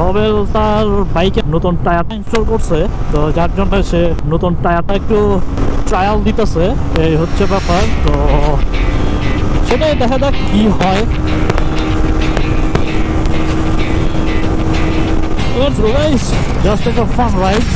Nobel তার বাইকে নতুন টায়ারটা ইনস্টল করছে, তো যার জন্য সে নতুন টায়ারটা একটু ট্রায়াল দিতেছে, এই হচ্ছে ব্যাপার। তো সেটাই দেখা যাক কি হয়। Let's go guys, just take a fun ride.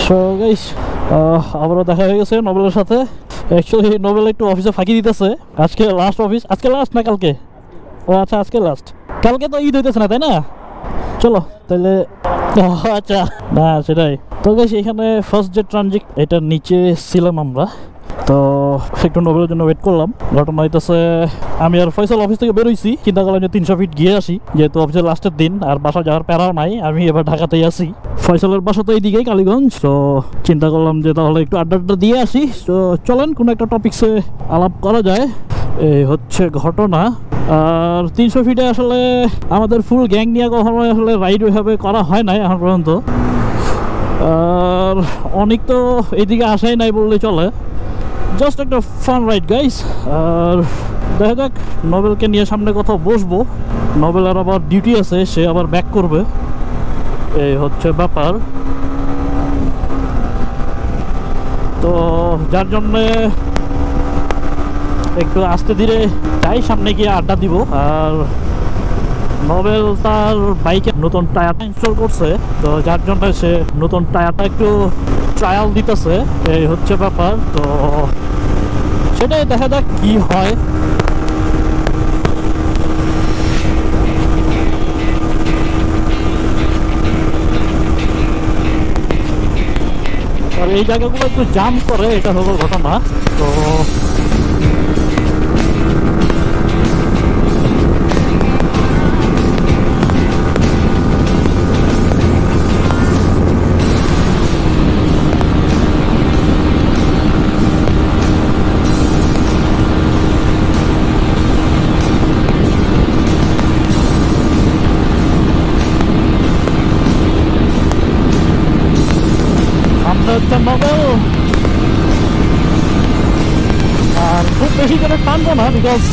So guys, আবারও দেখা হয়ে গেছে নোবেলের সাথে। অ্যাকচুয়ালি নোবেল একটু অফিসে ফাঁকি দিতেছে। আজকে লাস্ট অফিস, আজকে লাস্ট না কালকে? ও আচ্ছা, আজকে লাস্ট। কালকে তো ঈদ হইতেছে না, তাই না? চলো তাহলে। আচ্ছা, না সেটাই তো গাইস। এখানে ফার্স্ট যে ট্রানজিট, এটার নিচে ছিলাম আমরা, তো একটু নোবেলের জন্য ওয়েট করলাম। ঘটনা হইতেছে, আমি আর ফয়সাল অফিস থেকে বেরোইছি, চিন্তা করলাম যে 300 ফিট গিয়ে আসি, যেহেতু অফিসের লাস্টের দিন আর বাসা যাওয়ার প্যারাও নাই। আমি এবার ঢাকাতেই আছি, ফয়সালের বাসা তো এইদিকেই কালীগঞ্জ। তো চিন্তা করলাম যে তাহলে একটু আড্ডা দিয়ে আসি। তো চলেন কোনো একটা টপিকসে আলাপ করা যায়, এই হচ্ছে ঘটনা। আর 300 ফিটে আসলে আমাদের ফুল গ্যাং নিয়ে কখনো আসলে রাইড ওইভাবে করা হয় নাই এখন পর্যন্ত। আর অনেক তো এইদিকে আসাই নাই বললে চলে, জাস্ট একটা ফান রাইড গাইস। আর দেখা যাক, নোবেলকে নিয়ে সামনে কোথাও বসবো। নোবেলের আবার ডিউটি আছে, সে আবার ব্যাক করবে, এই হচ্ছে ব্যাপার। তো যার জন্যে একটু আস্তে ধীরে যাই, সামনে গিয়ে আড্ডা দিব। আর নোবেল তার বাইকে নতুন টায়ারটা ইনস্টল করছে, তো যার জন্য সে নতুন টায়ারটা একটু ট্রায়াল দিতেছে, এই হচ্ছে ব্যাপার। তো সেটাই দেখা যাক কি হয়। আর এই জায়গাগুলো একটু জাম করে, এটা হলো ঘটনা। তো নোবেল আর খুব বেশি করে টানবো না, বিকজ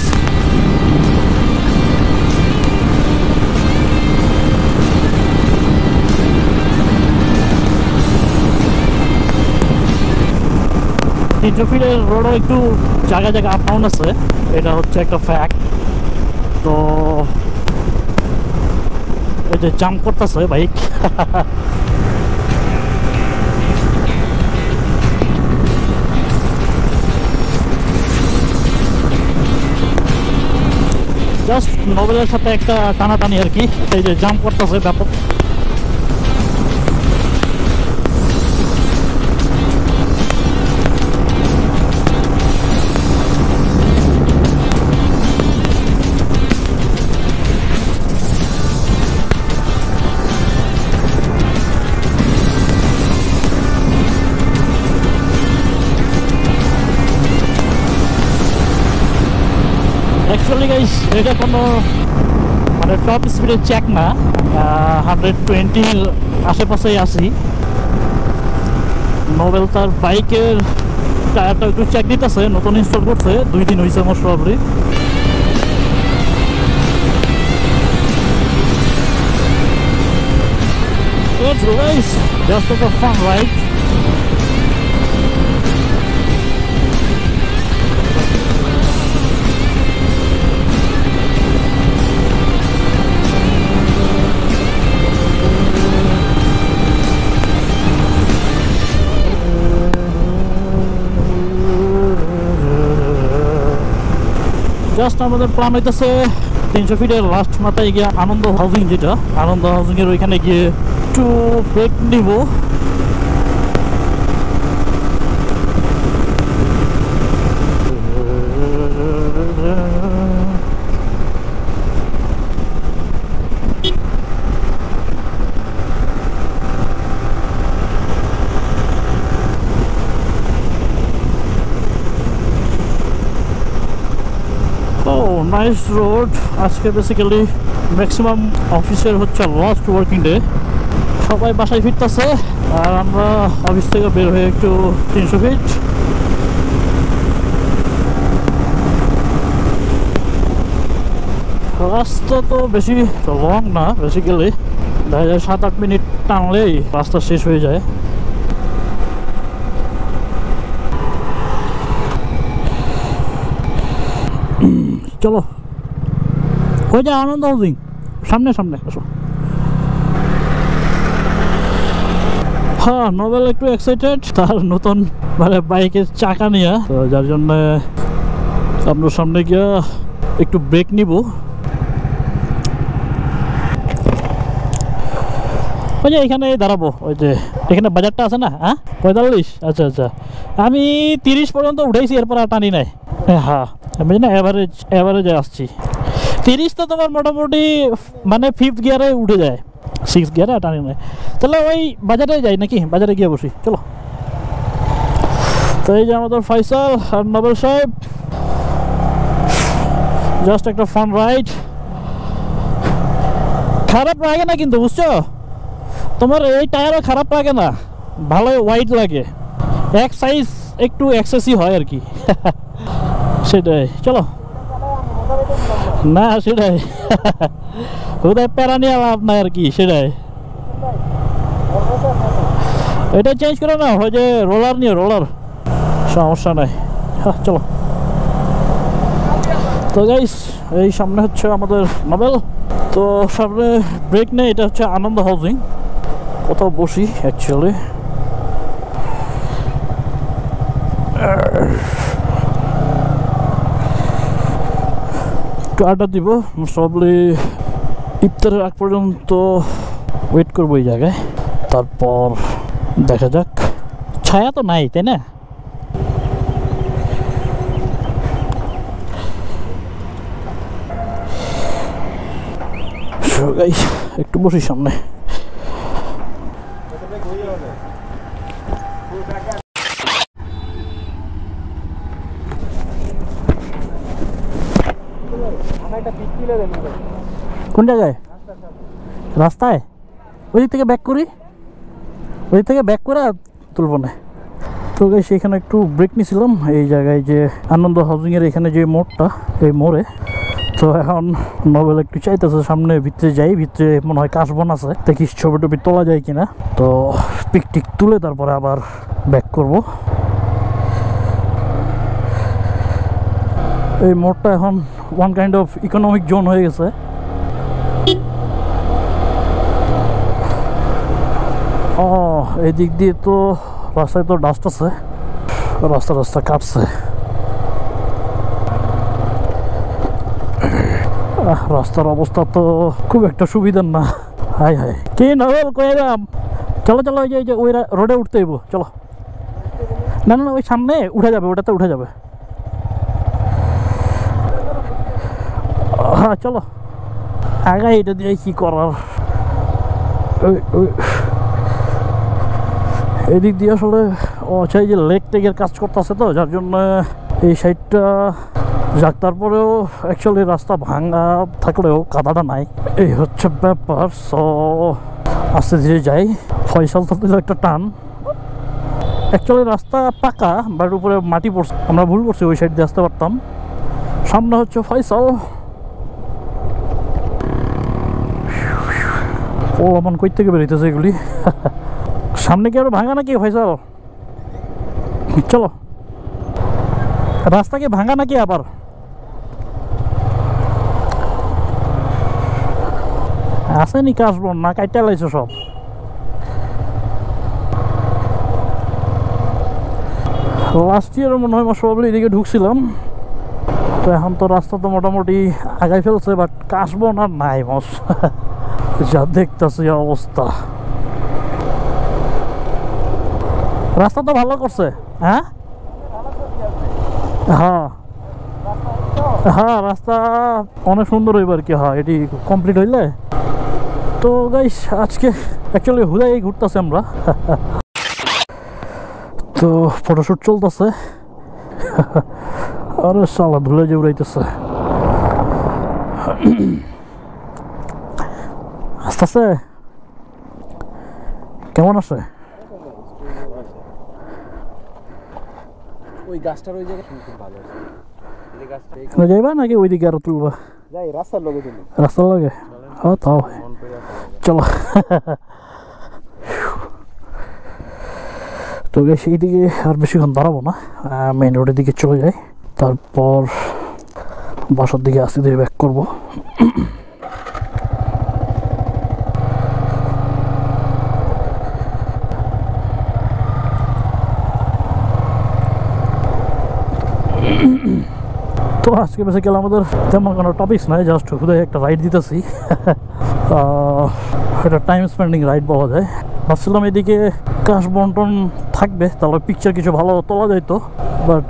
ফিটের রোডও একটু জায়গায় জায়গায় আপ ডাউন আছে, এটা হচ্ছে একটা ফ্যাক্ট। তো এই যে জাম্প করতেছে বাইক, জাস্ট নোবেলের সাথে একটা টানাটানি আর কি। এই যে জাম্প করতেছে ব্যাপক। অ্যাকচুয়ালি গাইস, এটা কোনো মানে টপ স্পিডের চেক না, 120 আশেপাশেই আছি। নোবেল তার বাইকের টায়ারটা একটু চেক দিতেছে, নতুন ইনস্টল করছে, 2 দিন হয়েছে most probably. Let's go guys, just take a fun ride. Just আমাদের প্ল্যান হইতেছে 300 ফিটের লাস্ট মাথায় গিয়ে আনন্দ হাউজিং, যেটা আনন্দ হাউজিং এর ওইখানে গিয়ে একটু ব্রেক নিব। Nice road. আজকে বেসিক্যালি ম্যাক্সিমাম অফিসের হচ্ছে লাস্ট ওয়ার্কিং ডে, সবাই বাসায় ফিরতেছে আর আমরা অফিস থেকে বের হয়ে একটু 300 ফিট। রাস্তা তো বেশি লং না, বেসিক্যালি 7-8 মিনিট টানলেই রাস্তা শেষ হয়ে যায়। চলো ওই যে আনন্দ হাউজিং সামনে সামনে আসো। হ্যাঁ, নোবেল একটু এক্সাইটেড তার নতুন মানে বাইকের চাকা নিয়ে, তো যার জন্য আপনার সামনে গিয়া একটু ব্রেক নিব। ওই যে এখানে দাঁড়াবো, ওই যে এখানে বাজারটা আছে না, হ্যাঁ 45। আচ্ছা আচ্ছা, আমি 30 পর্যন্ত উঠেছি, এরপর আর টানি নাই। হ্যাঁ আমি না অ্যাভারেজে আসছি। 30 তো তোমার মোটামুটি মানে 5th গিয়ারে উঠে যায়, 6th গিয়ারে টানি নাই। তাহলে ওই বাজারে যাই নাকি, বাজারে গিয়ে বসি চলো। তো এই যে আমাদের ফয়সাল আর নোবেল সাহেব, জাস্ট একটা ফান রাইড। খারাপ লাগে না কিন্তু, বুঝছো, তোমার এই টায়ারও খারাপ লাগে না, ভালো ওয়াইড লাগে, এক সাইজ একটু এক্সেসিভ হয় আর কি। সেটাই, চলো না সেটাই ওদের প্যারা নিয়ে লাভ নাই আর কি, সেটাই। এটা চেঞ্জ করো না, ওই যে রোলার নিয়ে, রোলার সমস্যা নাই। হ্যাঁ চলো। তো গাইস এই সামনে হচ্ছে আমাদের নোবেল, তো সামনে ব্রেক নেই, এটা হচ্ছে আনন্দ হাউজিং। কোথাও বসি অ্যাকচুয়ালি, একটু আড্ডা দিব, সবলি ইফতারের আগ পর্যন্ত ওয়েট করবো এই জায়গায়, তারপর দেখা যাক। ছায়া তো নাই তাই না? একটু বসি সামনে। কোন জায়গায়? রাস্তায়? ওই দিক থেকে ব্যাক করি, ওই দিক থেকে ব্যাক করে তুলব না। তো গাইস সেখানে একটু ব্রেক নিয়েছিলাম এই জায়গায়, যে আনন্দ হাউজিংয়ের এখানে যে মোড়টা, এই মোড়ে। তো এখন নোবেল একটু চাইতেছে সামনে ভিতরে যাই, ভিতরে মনে হয় কাশবন আছে, দেখি ছবি টবি তোলা যায় কিনা। তো পিক টিক তুলে তারপরে আবার ব্যাক করব। এই মোড়টা এখন one kind of economic zone হয়ে গেছে। ও এই দিক দিয়ে তো রাস্তায় তো ডাস্ট আছে, রাস্তা কাটছে। রাস্তার অবস্থা তো খুব একটা সুবিধার না। হাই হাই কি নোবেল কয়ে যাম, চলো চলো, ওই যে ওই রোডে উঠতে হইব, চলো। না না ওই সামনে উঠে যাবে, ওটাতে উঠে যাবে। হ্যাঁ চলো আগে, এটা দিয়ে কি করার। এদিক দিয়ে আসলে চাই যে লেক টেকের কাজ করতেছে, তো যার জন্য এই সাইডটা যাক। তারপরেও অ্যাকচুয়ালি রাস্তা ভাঙা থাকলেও কাদাটা নাই, এই হচ্ছে ব্যাপার। সো আস্তে ধীরে যাই। ফয়সাল তো দিল একটা টান। অ্যাকচুয়ালি রাস্তা পাকা, বাট উপরে মাটি পড়ছে, আমরা ভুল করছি, ওই সাইড দিয়ে আসতে পারতাম। সামনে হচ্ছে ফয়সাল। ও আমার কই থেকে বেরোইতেছে এগুলি। সামনে কি আরো ভাঙা নাকি ফয়সাল? চলো, রাস্তা কি ভাঙা নাকি আবার? আসেনি কাশবন না, কাইটা লাইছো সব। লাস্ট ইয়ার মনে হয় সবাই এদিকে ঢুকছিলাম, তো এখন তো রাস্তা তো মোটামুটি আগাই ফেলছে, বাট কাশবন আর নাই মস। যা দেখতেছি অবস্থা। রাস্তা তো ভালো করছে, হ্যাঁ হ্যাঁ হ্যাঁ রাস্তা অনেক সুন্দর হইব আর কি। হ্যাঁ এটি কমপ্লিট হইলে। তো গাইস আজকে অ্যাকচুয়ালি হুদাই ঘুরতেছে আমরা। তো ফটোশুট চলতেছে। আরে সালা ধুলে যে উড়াইতেছে। আস্তে আস্তে কেমন আছে? ওই গাছটার ওই জায়গায় খুব ভালো আছে। এই গাছটা এখানে যাইবা নাকি ওইদিকে আরো তুলবা? যাই রাস্তার লগে তুলি। রাস্তার লাগে? হ্যাঁ তাও হয়। চলো। তো সেই দিকে আর বেশিক্ষণ দাঁড়াবো না, মেইন রোডের দিকে চলে যাই, তারপর বাসার দিকে আস্তে ধীরে ব্যাক করবো। তো আজকে বেসিক্যালি আমাদের তেমন কোনো টপিকস নাই, জাস্ট হুদাই একটা রাইড দিতেছি। এটা টাইম স্পেন্ডিং রাইড বলা যায়। ভাবছিলাম এদিকে কাশ বন্টন থাকবে, তাহলে পিকচার কিছু ভালো তোলা যাইতো, বাট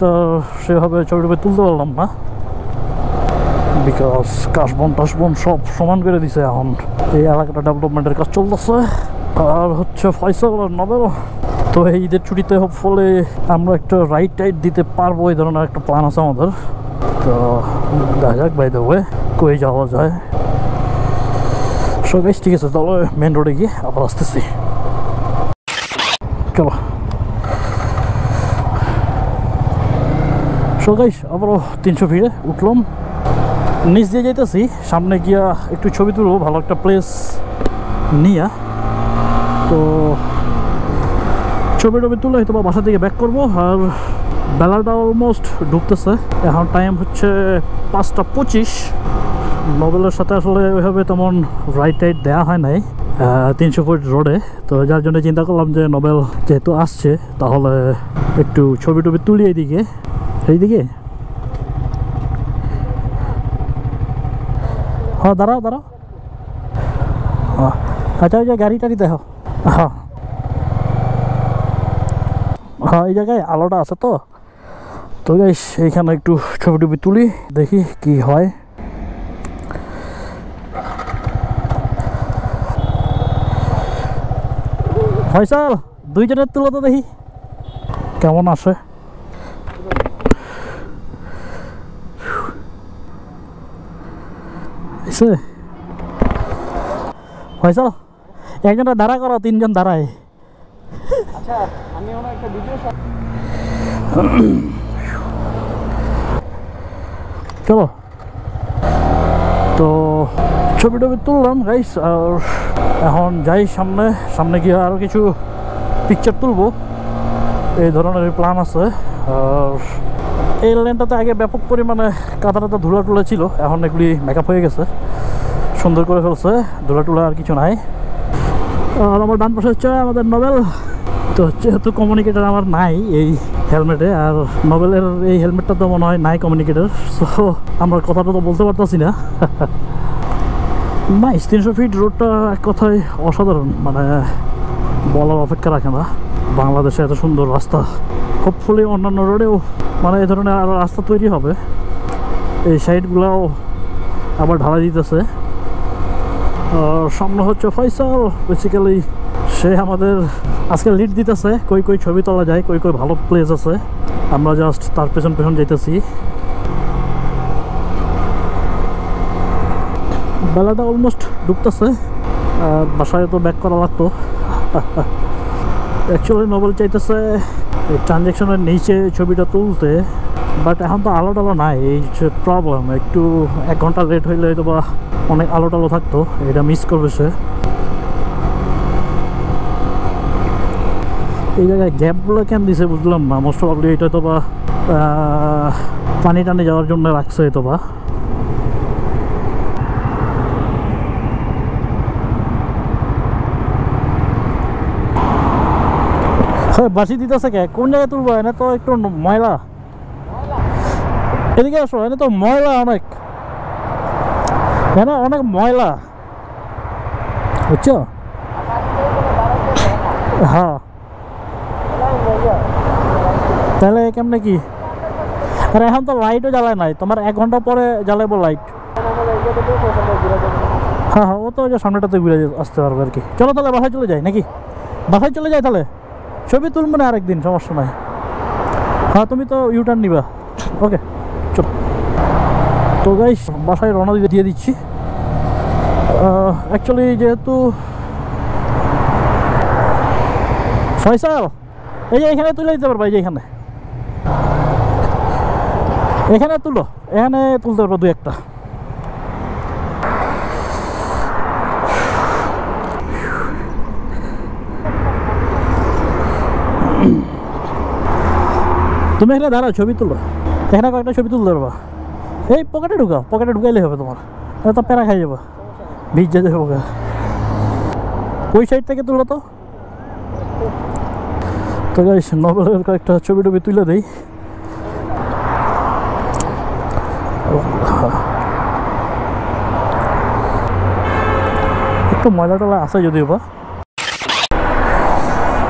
সেভাবে ছবি টবি তুলতে পারলাম না, বিকজ কাশবন টাশবন সব সমান করে দিছে। এখন এই এলাকাটা ডেভেলপমেন্টের কাজ চলতেছে। আর হচ্ছে ফয়সাল আর নবেল, তো এই ঈদের ছুটিতে হোপফুলি আমরা একটা রাইড টাইড দিতে পারবো, এই ধরনের একটা প্ল্যান আছে আমাদের। তো দেখা যাক বাই দ্য ওয়ে কই যাওয়া যায়। সো গাইস ঠিক আছে, তাহলে মেন রোডে গিয়ে আবার আসতেছি। চলো। সো গাইস আবারও 300 ফিটে উঠলাম, নিচ দিয়ে যাইতেছি। সামনে গিয়া একটু ছবি তুলবো ভালো একটা প্লেস নিয়ে। তো ছবি টবি তুলে হয়তো বাসা থেকে ব্যাক করবো। আর বেলাটা অলমোস্ট ঢুকতেছে, এখন টাইম হচ্ছে 5:25। নবেলের সাথে আসলে ওইভাবে তেমন রাইড টাইড দেওয়া হয় নাই 300 ফুট রোডে, তো যার জন্য চিন্তা করলাম যে নবেল যেহেতু আসছে তাহলে একটু ছবি টবি তুলি এইদিকে। হ্যাঁ দাঁড়াও দাঁড়াও, আচ্ছা ওই যে গাড়ি টাড়ি দেখো। হ্যাঁ হ্যাঁ এই জায়গায় আলোটা আছে তো। তো গাইস এইখানে একটু ছবি টবি তুলি, দেখি কি হয়। ফয়সাল দুইজনের তুলো তো দেখি কেমন আসে। ফয়সাল একজনটা দাঁড়া করো, 3জন দাঁড়ায়। আচ্ছা আমি একটা ভিডিও চলো, তো ছবি টবি তুললাম গাইস। আর এখন যাই সামনে গিয়ে আরও কিছু পিকচার তুলবো, এই ধরনের প্ল্যান আছে। আর এই লেনটাতে আগে ব্যাপক পরিমাণে কাদা ধুলা টুলা ছিল, এখন এগুলি মেকআপ হয়ে গেছে, সুন্দর করে ফেলছে, ধুলা টুলা আর কিছু নাই। আর আমার ডান পাশে হচ্ছে আমাদের নবেল। তো যেহেতু কমিউনিকেটার আমার নাই এই হেলমেটে, আর নবেলের এই হেলমেটটা তো মনে হয় নাই কমিউনিকেটার, সো আমরা কথাটা তো বলতে পারতেছি না। নাইস, 300 ফিট রোডটা এক কথায় অসাধারণ, মানে বলার অপেক্ষা রাখে না। বাংলাদেশে এত সুন্দর রাস্তা, হোপফুলি অন্যান্য রোডেও মানে এই ধরনের আরও রাস্তা তৈরি হবে। এই সাইডগুলোও আবার ঢালাই দিতেছে। আর সামনে হচ্ছে ফয়সাল, বেসিক্যালি সে আমাদের আজকে লিড দিতেছে, কই ছবি তোলা যায়, কই ভালো প্লেস আছে। আমরা জাস্ট তার পেছন যাইতেছি। বেলাটা অলমোস্ট ঢুকতেছে, বাসায় তো ব্যাক করা লাগতো। অ্যাকচুয়ালি নবেল চাইতেছে এই ট্রানজ্যাকশনের নিচে ছবিটা তুলতে, বাট এখন তো আলো টালো নাই, এই হচ্ছে প্রবলেম। একটু 1 ঘন্টা লেট হইলে হয়তো বা অনেক আলো টালো থাকতো, এটা মিস করবে সে। এই জায়গায় গ্যাপগুলো কেন দিছে বুঝলাম না, মোস্ট প্রবাবলি এটা তো বা পানি টানি যাওয়ার জন্য রাখছে হয়তো বা। বাসি দিতেছে কে? কোন জায়গায় তুলবো? এনে তো একটু ময়লা, এদিকে আসো, এনে তো ময়লা অনেক, এনে অনেক ময়লা, বুঝছো? হ্যাঁ তাহলে কেমনে কি? আরে এখন তো লাইটও জ্বালায় নাই, তোমার 1 ঘন্টা পরে জ্বালাবো লাইট। হ্যাঁ ও তো ওই যে সামনেটাতে ঘুরে আসতে পারবে আর কি। চলো তাহলে বাসায় চলে যাই নাকি? বাসায় চলে যাই তাহলে, ছবি তুলবো না আরেকদিন, সমস্যা নাই। হ্যাঁ তুমি তো ইউটার্ন নিবা, ওকে চলো। তো গাইস বাসায় রওনা দিয়ে দিচ্ছি। অ্যাকচুয়ালি যেহেতু ফয়সাল এই যে এখানে তুলে দিতে পারবো, এই যে এখানে তুলো, এখানে তুলতে পারবো দু একটা। তুমি এখানে দাঁড়াও, ছবি তুলো, এখানে কয়েকটা ছবি তুলতে পারবা। এই পকেটে ঢুকাও, পকেটে ঢুকাইলে হবে তোমার, তো প্যারা খাই যাবো, ভিজ যেতে হবে। ওই সাইড থেকে তুলো তো। তো গাইস নভেলের কয়েকটা ছবি টবি তুলে দেই। একটু ময়লা টলা আছে যদিও বা।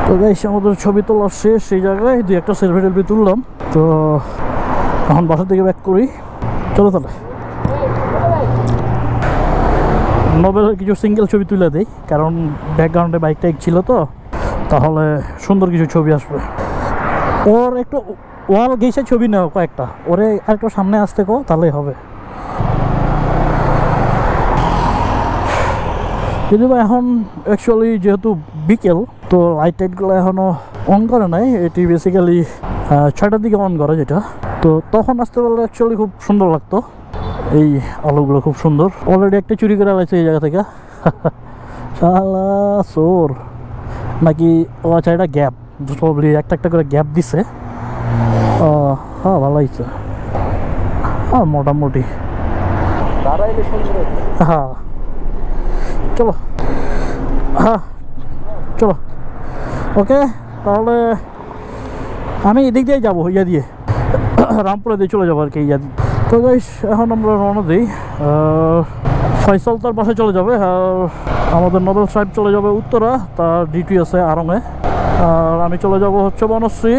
তো গাইস আমাদের ছবি তোলা শেষ, সেই জায়গায় দুই একটা সেলফি টেলফি তুললাম। তো এখন বাসার দিকে ব্যাক করি, চলো তাহলে। নভেলের কিছু সিঙ্গেল ছবি তুলে দেই, কারণ ব্যাকগ্রাউন্ডে বাইক টাইক ছিল তো, তাহলে সুন্দর কিছু ছবি আসবে। ওর একটু ওয়াল ঘেঁষে ছবি নেও কয়েকটা, ওরে আরেকটু সামনে আসতে কো, তাহলেই হবে। যদিও এখন অ্যাকচুয়ালি যেহেতু বিকেল, তো লাইট টাইটগুলো এখনও অন করে নাই। এটি বেসিক্যালি 6টার দিকে অন করে যেটা, তো তখন আসতে পারলে অ্যাকচুয়ালি খুব সুন্দর লাগতো। এই আলোগুলো খুব সুন্দর। অলরেডি একটা চুরি করে লাগছে এই জায়গা থেকে। শালা চোর নাকি? ও আচ্ছা, এটা গ্যাপ, প্রবলি একটা একটা করে গ্যাপ দিছে। হ্যাঁ ভালো হয়েছে, হ্যাঁ মোটামুটি। হ্যাঁ চলো, হ্যাঁ চলো, ওকে। তাহলে আমি এদিক দিয়ে যাবো, ইয়া দিয়ে রামপুরা দিয়ে চলে যাবো আর কি, ইয়া দিয়ে। তো গাইস এখন আমরা রওনা দিই। ফয়সাল তার বাসায় চলে যাবে, আর আমাদের নভেল সাহেব চলে যাবে উত্তরা, তার ডিউটি আছে আড়ংয়ে। আর আমি চলে যাব হচ্ছে বনশ্রী।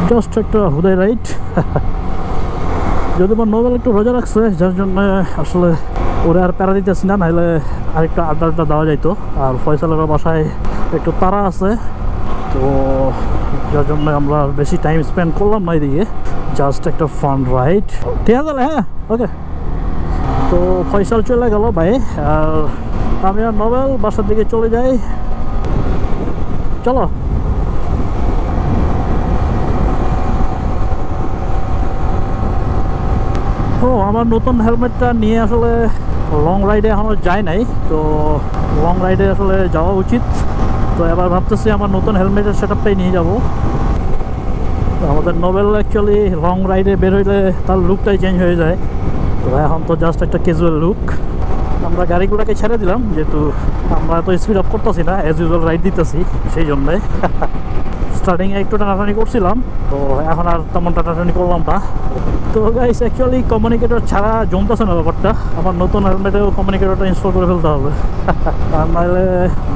জাস্ট একটা হুদাই রাইড। যদি আমার নভেল একটু রোজা রাখছে, যার জন্য আসলে ওরা আর প্যারা দিতেছি না, নাহলে আরেকটা আড্ডা দেওয়া যাইতো। আর ফয়সালের বাসায় একটু তাড়া আছে, তো যার জন্য আমরা বেশি টাইম স্পেন্ড করলাম না এদিকে, জাস্ট একটা ফান রাইড। ঠিক আছে, হ্যাঁ ওকে। তো ফয়সাল চলে গেল ভাই, আর আমি আর নভেল বাসার দিকে চলে যাই। চলো। ও আমার নতুন হেলমেটটা নিয়ে আসলে লং রাইডে এখনও যায় নাই, তো লং রাইডে আসলে যাওয়া উচিত। তো এবার ভাবতেছি আমার নতুন হেলমেটের সেটআপটাই নিয়ে যাব। তো আমাদের নভেল অ্যাকচুয়ালি লং রাইডে বের হইলে তার লুকটাই চেঞ্জ হয়ে যায়, তো এখন তো জাস্ট একটা ক্যাজুয়াল লুক। আমরা গাড়িগুলোকে ছেড়ে দিলাম, যেহেতু আমরা তো স্পিড আপ করতেছি না, অ্যাজ ইউজুয়াল রাইড দিতেছি, সেই জন্যে। স্টার্টিংয়ে একটু টানাটানি করছিলাম, তো এখন আর তেমন টানাটানি করলাম না। তো গাইস অ্যাকচুয়ালি কমিউনিকেটর ছাড়া জমতেছে না ব্যাপারটা। আমার নতুন হেলমেটেও কমিউনিকেটরটা ইনস্টল করে ফেলতে হবে, আর নাহলে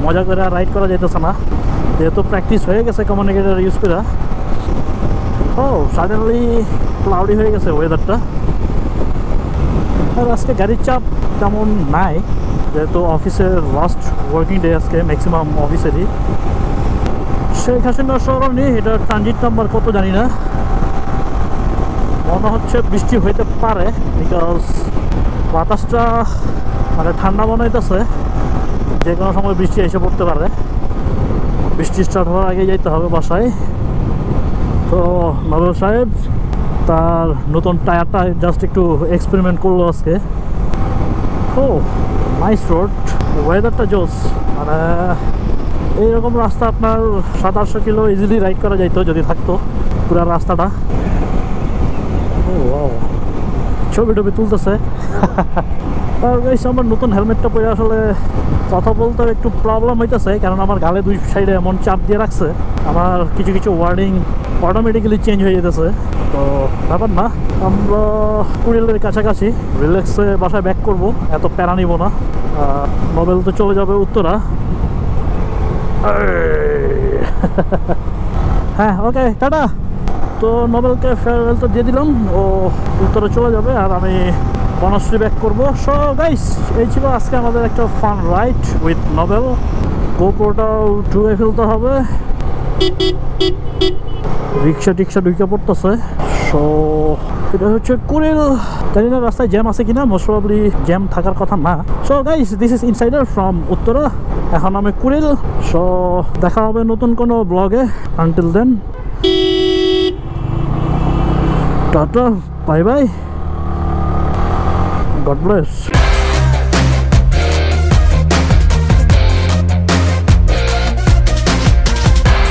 মজা করে আর রাইড করা যাইতেছে না, যেহেতু প্র্যাকটিস হয়ে গেছে কমিউনিকেটর ইউজ করা। ও সাডেনলি ক্লাউডি হয়ে গেছে ওয়েদারটা। আর আজকে গাড়ির চাপ তেমন নাই, যেহেতু অফিসের লাস্ট ওয়ার্কিং ডে আজকে ম্যাক্সিমাম অফিসেরই। শেখ হাসিনা সরণি, এটা ট্রানজিট নাম্বার কত জানি না, মনে হচ্ছে বৃষ্টি হইতে পারে, বিকজ বাতাসটা মানে ঠান্ডা মনে হইতেছে, যে কোনো সময় বৃষ্টি এসে পড়তে পারে। বৃষ্টি স্টার্ট হওয়ার আগে যাইতে হবে বাসায়। তো নভেল সাহেব তার নতুন টায়ারটা জাস্ট একটু এক্সপেরিমেন্ট করলো আজকে। ও নাইস রোড, ওয়েদারটা জোস। মানে এইরকম রাস্তা আপনার 700-800 কিলো ইজিলি রাইড করা যাইতো যদি থাকতো পুরো রাস্তাটা। ও ছবি টবি তুলতেছে। আর গাইস আমার নতুন হেলমেটটা পরে আসলে কথা বলতে একটু প্রবলেম হইতেছে, কারণ আমার গালে দুই সাইডে এমন চাপ দিয়ে রাখছে, আমার কিছু কিছু ওয়ার্ডিং অটোমেটিক্যালি চেঞ্জ হয়ে যেতেছে। তো ব্যাপার না, আমরা কুড়িলের কাছাকাছি রিল্যাক্সে বাসায় ব্যাক করবো, এত প্যারা নিব না। নভেল তো চলে যাবে উত্তরা। হ্যাঁ ওকে, টাটা। তো নভেলকে ফেয়ারওয়েল তো দিয়ে দিলাম, ও উত্তরে চলে যাবে, আর আমি বনশ্রী ব্যাক করবো। সো গাইস এই ছিল আজকে আমাদের একটা ফান রাইড উইথ নভেল। গোপ্রোটাও ধুয়ে ফেলতে হবে। রিক্সা টিক্সা ঢুকে পড়তেছে। সো এটা হচ্ছে কুড়িল। জানি না রাস্তায় জ্যাম আছে কিনা, মোস্ট প্রবাবলি জ্যাম থাকার কথা না। So guys, this is insider from Uttara. এখন আমি কুড়িল। সো দেখা হবে নতুন কোনো ব্লগে। Until then, tata, bye bye, God bless.